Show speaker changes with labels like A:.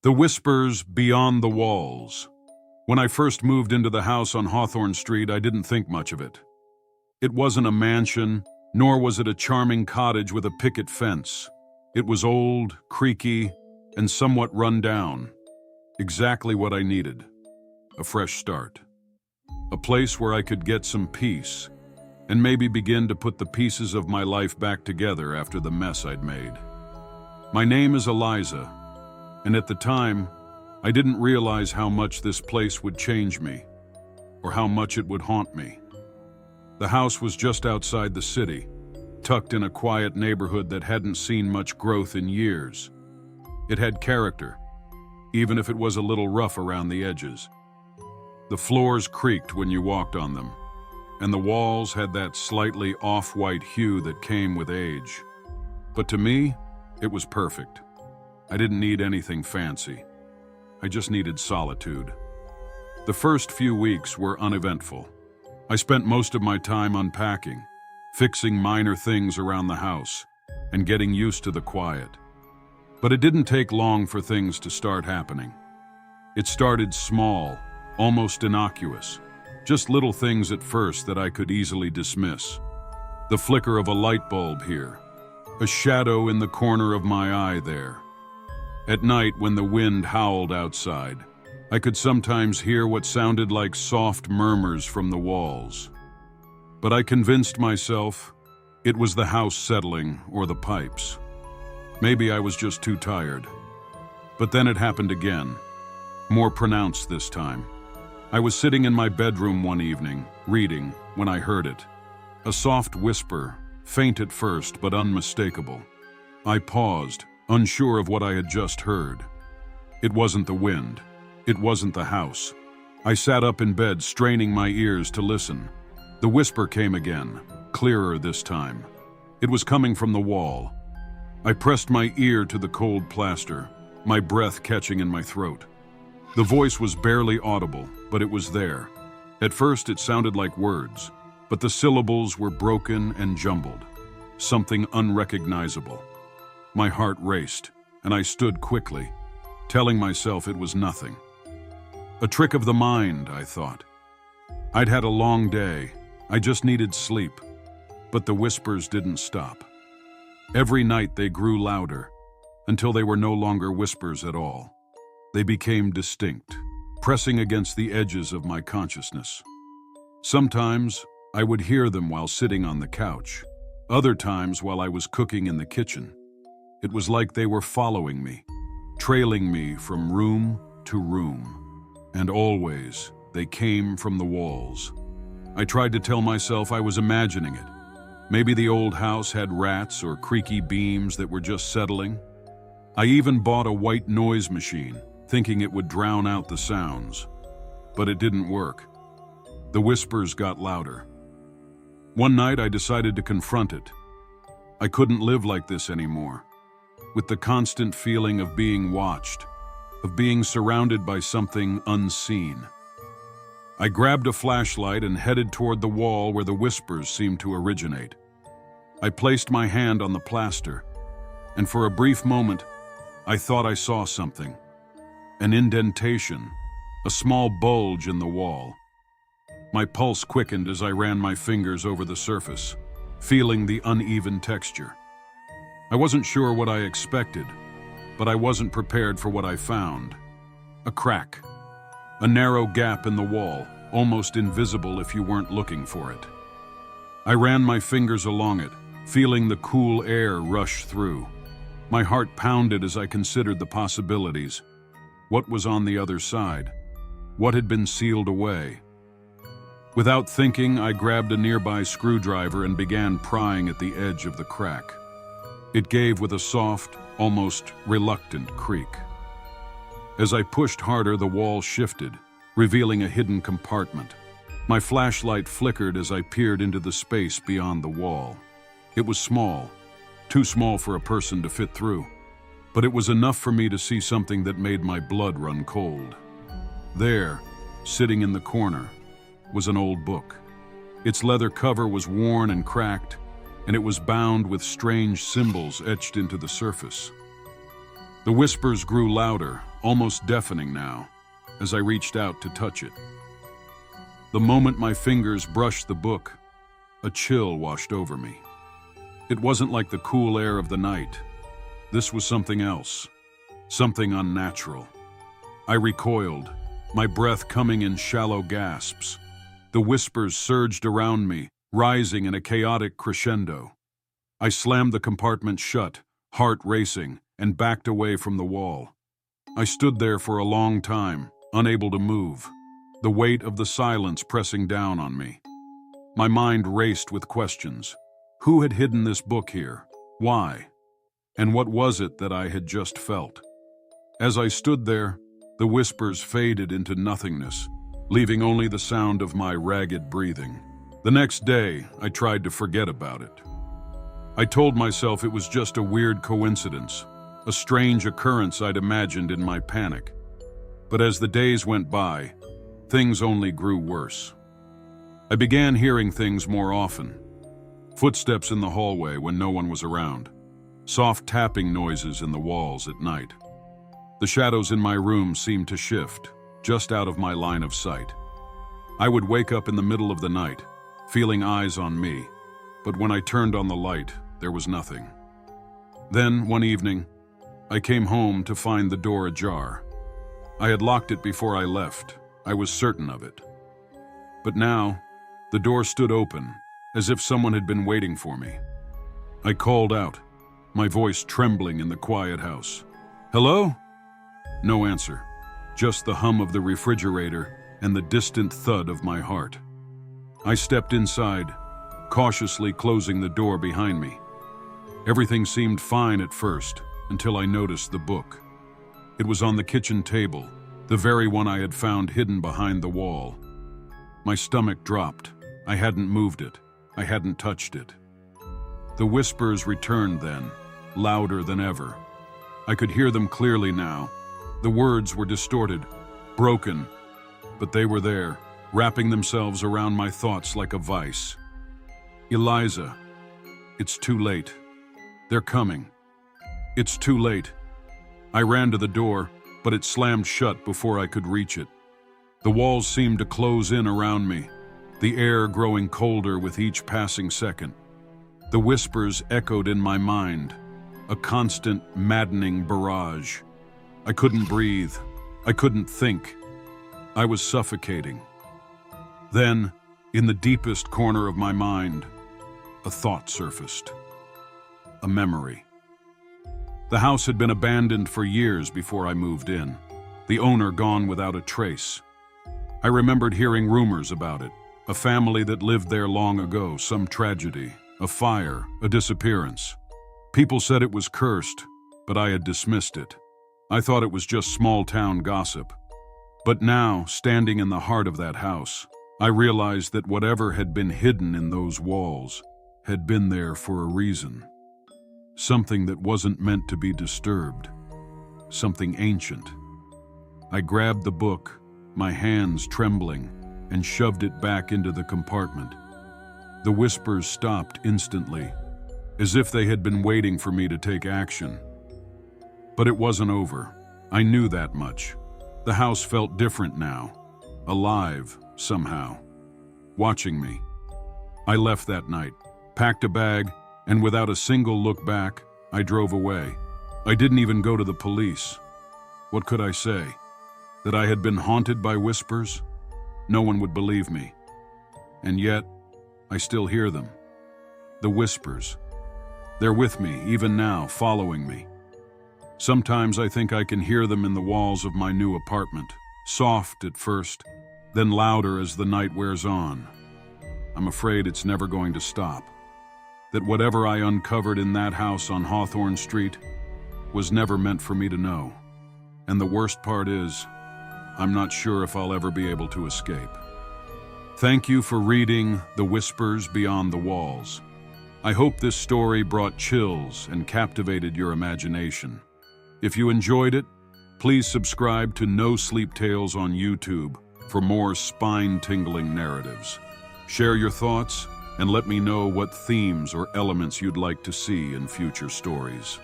A: The whispers beyond the walls. When I first moved into the house on Hawthorne Street, I didn't think much of it. It wasn't a mansion, nor was it a charming cottage with a picket fence. It was old, creaky, and somewhat run down. Exactly what I needed. A fresh start. A place where I could get some peace, and maybe begin to put the pieces of my life back together after the mess I'd made. My name is Eliza, and at the time, I didn't realize how much this place would change me, or how much it would haunt me. The house was just outside the city, tucked in a quiet neighborhood that hadn't seen much growth in years. It had character, even if it was a little rough around the edges. The floors creaked when you walked on them, and the walls had that slightly off-white hue that came with age. But to me, it was perfect. I didn't need anything fancy. I just needed solitude. The first few weeks were uneventful. I spent most of my time unpacking, fixing minor things around the house, and getting used to the quiet. But it didn't take long for things to start happening. It started small, almost innocuous, just little things at first that I could easily dismiss. The flicker of a light bulb here, a shadow in the corner of my eye there. At night, when the wind howled outside, I could sometimes hear what sounded like soft murmurs from the walls. But I convinced myself it was the house settling or the pipes. Maybe I was just too tired. But then it happened again, more pronounced this time. I was sitting in my bedroom one evening, reading, when I heard it. A soft whisper, faint at first but unmistakable. I paused, unsure of what I had just heard. It wasn't the wind. It wasn't the house. I sat up in bed, straining my ears to listen. The whisper came again, clearer this time. It was coming from the wall. I pressed my ear to the cold plaster, my breath catching in my throat. The voice was barely audible, but it was there. At first it sounded like words, but the syllables were broken and jumbled. Something unrecognizable. My heart raced, and I stood quickly, telling myself it was nothing. A trick of the mind, I thought. I'd had a long day. I just needed sleep. But the whispers didn't stop. Every night they grew louder, until they were no longer whispers at all. They became distinct, pressing against the edges of my consciousness. Sometimes I would hear them while sitting on the couch, other times while I was cooking in the kitchen. It was like they were following me, trailing me from room to room, and always they came from the walls. I tried to tell myself I was imagining it. Maybe the old house had rats or creaky beams that were just settling. I even bought a white noise machine, thinking it would drown out the sounds. But it didn't work. The whispers got louder. One night I decided to confront it. I couldn't live like this anymore, with the constant feeling of being watched, of being surrounded by something unseen. I grabbed a flashlight and headed toward the wall where the whispers seemed to originate. I placed my hand on the plaster, and for a brief moment, I thought I saw something. An indentation, a small bulge in the wall. My pulse quickened as I ran my fingers over the surface, feeling the uneven texture. I wasn't sure what I expected, but I wasn't prepared for what I found. A crack. A narrow gap in the wall, almost invisible if you weren't looking for it. I ran my fingers along it, feeling the cool air rush through. My heart pounded as I considered the possibilities. What was on the other side? What had been sealed away? Without thinking, I grabbed a nearby screwdriver and began prying at the edge of the crack. It gave with a soft, almost reluctant creak. As I pushed harder, the wall shifted, revealing a hidden compartment. My flashlight flickered as I peered into the space beyond the wall. It was small, too small for a person to fit through, but it was enough for me to see something that made my blood run cold. There, sitting in the corner, was an old book. Its leather cover was worn and cracked, and it was bound with strange symbols etched into the surface. The whispers grew louder, almost deafening now, as I reached out to touch it. The moment my fingers brushed the book, a chill washed over me. It wasn't like the cool air of the night. This was something else, something unnatural. I recoiled, my breath coming in shallow gasps. The whispers surged around me, rising in a chaotic crescendo. I slammed the compartment shut, heart racing, and backed away from the wall. I stood there for a long time, unable to move, the weight of the silence pressing down on me. My mind raced with questions. Who had hidden this book here? Why? And what was it that I had just felt? As I stood there, the whispers faded into nothingness, leaving only the sound of my ragged breathing. The next day, I tried to forget about it. I told myself it was just a weird coincidence, a strange occurrence I'd imagined in my panic. But as the days went by, things only grew worse. I began hearing things more often. Footsteps in the hallway when no one was around. Soft tapping noises in the walls at night. The shadows in my room seemed to shift, just out of my line of sight. I would wake up in the middle of the night, feeling eyes on me, but when I turned on the light, there was nothing. Then, one evening, I came home to find the door ajar. I had locked it before I left. I was certain of it. But now, the door stood open, as if someone had been waiting for me. I called out, my voice trembling in the quiet house. "Hello?" No answer, just the hum of the refrigerator and the distant thud of my heart. I stepped inside, cautiously closing the door behind me. Everything seemed fine at first, until I noticed the book. It was on the kitchen table, the very one I had found hidden behind the wall. My stomach dropped. I hadn't moved it. I hadn't touched it. The whispers returned then, louder than ever. I could hear them clearly now. The words were distorted, broken, but they were there, wrapping themselves around my thoughts like a vice. "Eliza, it's too late. They're coming. It's too late." I ran to the door, but it slammed shut before I could reach it. The walls seemed to close in around me, the air growing colder with each passing second. The whispers echoed in my mind, a constant, maddening barrage. I couldn't breathe. I couldn't think. I was suffocating. Then, in the deepest corner of my mind, a thought surfaced. A memory. The house had been abandoned for years before I moved in, the owner gone without a trace. I remembered hearing rumors about it, a family that lived there long ago, some tragedy, a fire, a disappearance. People said it was cursed, but I had dismissed it. I thought it was just small-town gossip. But now, standing in the heart of that house, I realized that whatever had been hidden in those walls had been there for a reason. Something that wasn't meant to be disturbed. Something ancient. I grabbed the book, my hands trembling, and shoved it back into the compartment. The whispers stopped instantly, as if they had been waiting for me to take action. But it wasn't over. I knew that much. The house felt different now, alive somehow, watching me. I left that night, packed a bag, and without a single look back, I drove away. I didn't even go to the police. What could I say? That I had been haunted by whispers? No one would believe me. And yet, I still hear them. The whispers. They're with me, even now, following me. Sometimes I think I can hear them in the walls of my new apartment, soft at first, then louder as the night wears on. I'm afraid it's never going to stop. That whatever I uncovered in that house on Hawthorne Street was never meant for me to know. And the worst part is, I'm not sure if I'll ever be able to escape. Thank you for reading The Whispers Beyond the Walls. I hope this story brought chills and captivated your imagination. If you enjoyed it, please subscribe to NoSleep Tales on YouTube for more spine-tingling narratives. Share your thoughts and let me know what themes or elements you'd like to see in future stories.